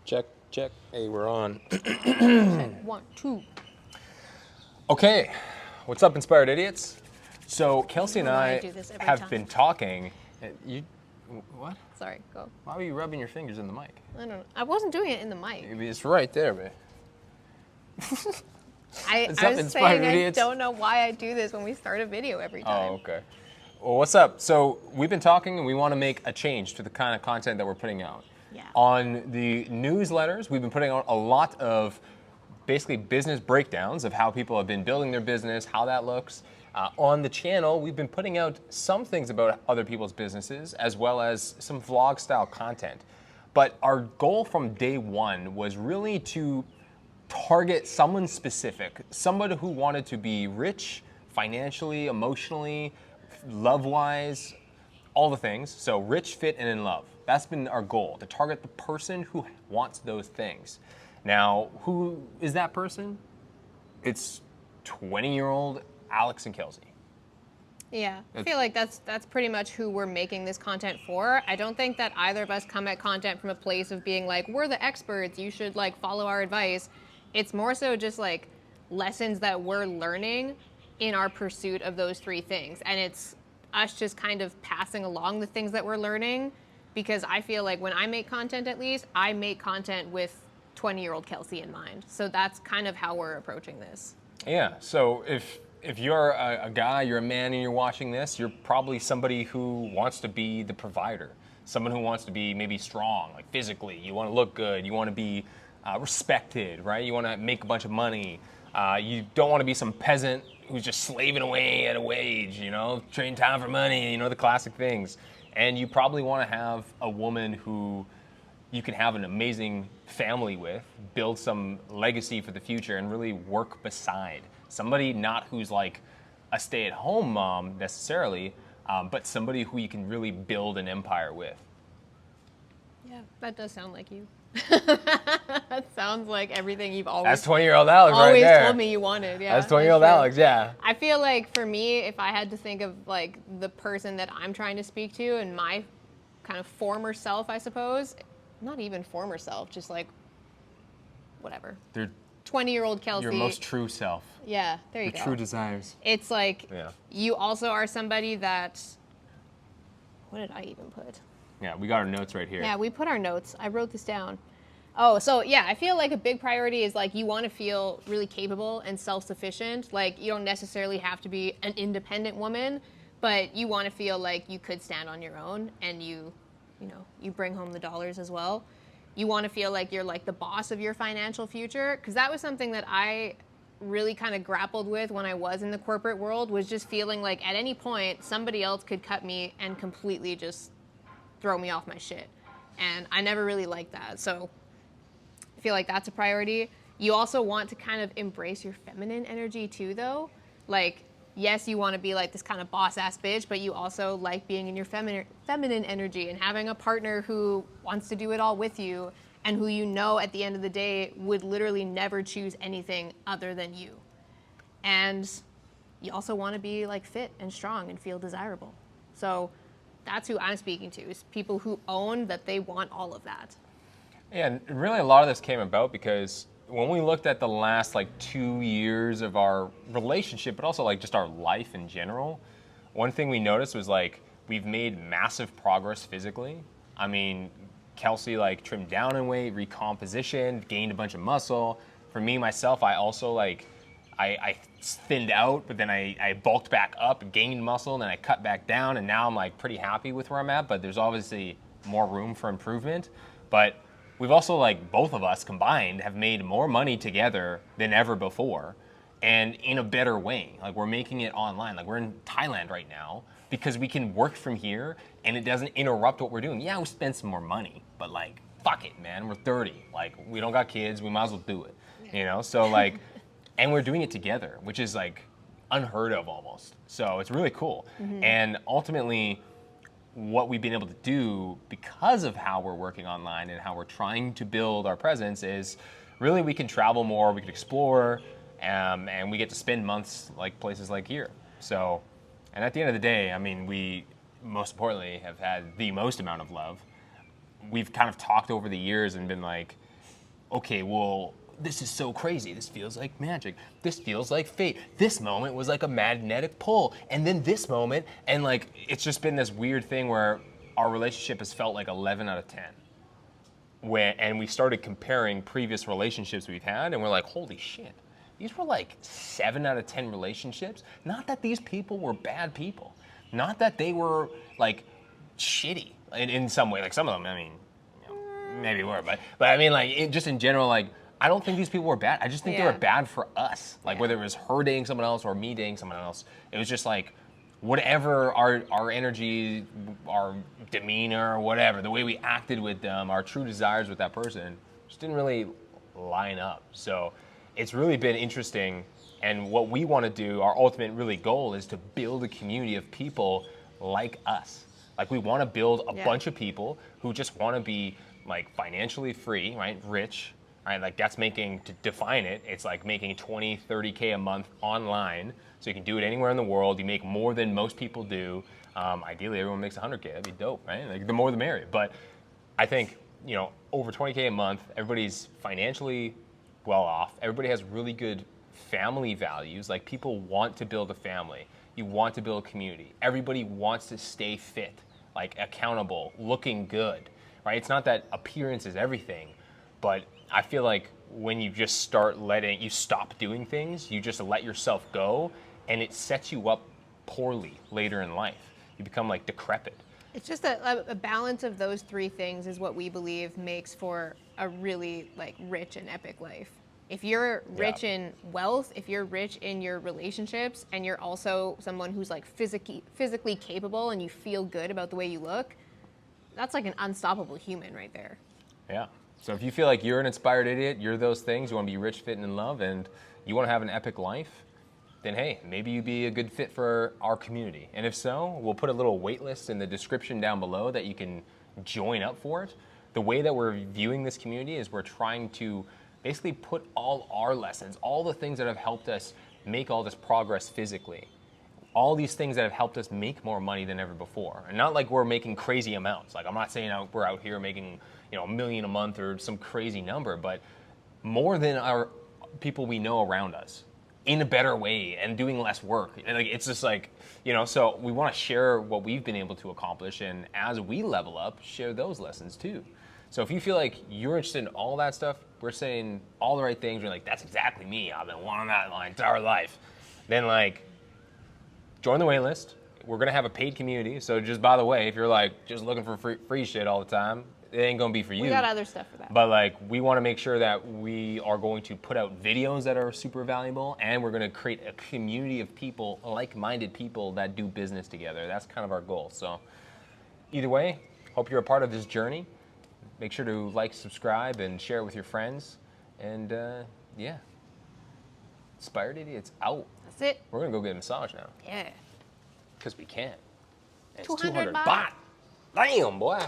Check, check. Hey, we're on. Check. 1, 2. Okay, what's up, Inspired Idiots? So Kelsey and I don't know why I I do this every have time. been talking. You, what? Sorry, go. Why were you rubbing your fingers in the mic? I don't know. I wasn't doing it in the mic. Maybe it's right there, man. I What's up, was Inspired saying Idiots? I don't know why I do this when we start a video every time. Oh, okay. Well, what's up? So we've been talking, and we want to make a change to the kind of content that we're putting out. Yeah. On the newsletters, we've been putting out a lot of basically business breakdowns of how people have been building their business, how that looks. On the channel, we've been putting out some things about other people's businesses, as well as some vlog-style content. But our goal from day one was really to target someone specific, somebody who wanted to be rich, financially, emotionally, love-wise, all the things. So rich, fit, and in love. That's been our goal, to target the person who wants those things. Now, who is that person? It's 20-year-old Alex and Kelsey. Yeah, I feel like that's pretty much who we're making this content for. I don't think that either of us come at content from a place of being like, we're the experts, you should like follow our advice. It's more so just like lessons that we're learning in our pursuit of those three things. And it's us just kind of passing along the things that we're learning, because I feel like when I make content, at least, I make content with 20-year-old Kelsey in mind. So that's kind of how we're approaching this. Yeah, so if you're a guy, you're a man, and you're watching this, you're probably somebody who wants to be the provider. Someone who wants to be maybe strong, like physically. You want to look good. You want to be respected, right? You want to make a bunch of money. You don't want to be some peasant who's just slaving away at a wage, you know, trading time for money, you know, the classic things. And you probably want to have a woman who you can have an amazing family with, build some legacy for the future, and really work beside. Somebody not who's like a stay-at-home mom necessarily, but somebody who you can really build an empire with. Yeah, that does sound like you. That sounds like everything you've That's 20-year-old Alex right always there. told me you wanted. Yeah, That's 20-year-old Alex, yeah. I feel like for me, if I had to think of like the person that I'm trying to speak to and my kind of former self, I suppose, not even former self, just like whatever. They're 20-year-old Kelsey. your most true self. Yeah, there you Your go. true desires. It's like Yeah. you also are somebody that. What did I even put? Yeah, we got our notes right here. Yeah, we put our notes. I wrote this down. Oh, so yeah, I feel like a big priority is like you want to feel really capable and self-sufficient. Like you don't necessarily have to be an independent woman, but you want to feel like you could stand on your own and you bring home the dollars as well. You want to feel like you're like the boss of your financial future, because that was something that I really kind of grappled with when I was in the corporate world, was just feeling like at any point somebody else could cut me and completely just throw me off my shit. And I never really liked that. So I feel like that's a priority. You also want to kind of embrace your feminine energy too, though. Like, yes, you want to be like this kind of boss-ass bitch, but you also like being in your feminine energy and having a partner who wants to do it all with you and who you know at the end of the day would literally never choose anything other than you. And you also want to be like fit and strong and feel desirable. So that's who I'm speaking to, is people who own that they want all of that. Yeah, and really a lot of this came about because when we looked at the last like 2 years of our relationship, but also like just our life in general, one thing we noticed was like we've made massive progress physically. I mean, Kelsey like trimmed down in weight, recompositioned, gained a bunch of muscle. For me, myself, I also like, I thinned out, but then I bulked back up, gained muscle, and then I cut back down, and now I'm like pretty happy with where I'm at, but there's obviously more room for improvement. But we've also, like, both of us combined have made more money together than ever before, and in a better way. Like, we're making it online. Like, we're in Thailand right now because we can work from here and it doesn't interrupt what we're doing. Yeah, we spend some more money, but like, fuck it, man. We're 30. Like, we don't got kids. We might as well do it, you know? So like, and we're doing it together, which is like unheard of almost. So it's really cool. Mm-hmm. And ultimately, what we've been able to do because of how we're working online and how we're trying to build our presence is really we can travel more, we can explore, and we get to spend months like places like here. So, and at the end of the day, I mean, we most importantly have had the most amount of love. We've kind of talked over the years and been like, okay, well, this is so crazy. This feels like magic. This feels like fate. This moment was like a magnetic pull. And then this moment, and like, it's just been this weird thing where our relationship has felt like 11 out of 10. And we started comparing previous relationships we've had, and we're like, holy shit, these were like 7 out of 10 relationships. Not that these people were bad people. Not that they were like shitty in some way. Like some of them, I mean, maybe were, but I mean, like, just in general, like, I don't think these people were bad. I just think they were bad for us. Like, whether it was her dating someone else or me dating someone else, it was just like, whatever our energy, our demeanor, whatever, the way we acted with them, our true desires with that person, just didn't really line up. So it's really been interesting. And what we want to do, our ultimate really goal, is to build a community of people like us. Like, we want to build a bunch of people who just want to be like financially free, right? Rich, right? Like, that's making, to define it, it's like making 20, 30K a month online. So you can do it anywhere in the world. You make more than most people do. Ideally, everyone makes 100K. That'd be dope, right? Like, the more the merrier. But I think, you know, over 20K a month, everybody's financially well off. Everybody has really good family values. Like, people want to build a family. You want to build a community. Everybody wants to stay fit, like accountable, looking good, right? It's not that appearance is everything, but I feel like when you just you stop doing things, you just let yourself go, and it sets you up poorly later in life. You become like decrepit. It's just a balance of those three things is what we believe makes for a really like rich and epic life. If you're rich in wealth, if you're rich in your relationships, and you're also someone who's like physically capable and you feel good about the way you look, that's like an unstoppable human right there. Yeah. So if you feel like you're an inspired idiot, you're those things, you want to be rich, fit, and in love, and you want to have an epic life, then hey, maybe you'd be a good fit for our community. And if so, we'll put a little wait list in the description down below that you can join up for it. The way that we're viewing this community is we're trying to basically put all our lessons, all the things that have helped us make all this progress physically, all these things that have helped us make more money than ever before. And not like we're making crazy amounts. Like, I'm not saying we're out here making, you know, $1 million a month or some crazy number, but more than our people we know around us in a better way and doing less work. And like, it's just like, you know, so we want to share what we've been able to accomplish, and as we level up, share those lessons too. So if you feel like you're interested in all that stuff, we're saying all the right things, you're like, that's exactly me, I've been wanting that my entire life, then like, join the wait list. We're going to have a paid community. So just by the way, if you're like just looking for free shit all the time, it ain't going to be for you. We got other stuff for that. But like, we want to make sure that we are going to put out videos that are super valuable, and we're going to create a community of people, like-minded people that do business together. That's kind of our goal. So either way, hope you're a part of this journey. Make sure to like, subscribe, and share it with your friends. And yeah, Inspired Idiots out. That's it. We're going to go get a massage now. Yeah. Because we can. And it's 200 200 baht. Damn, boy.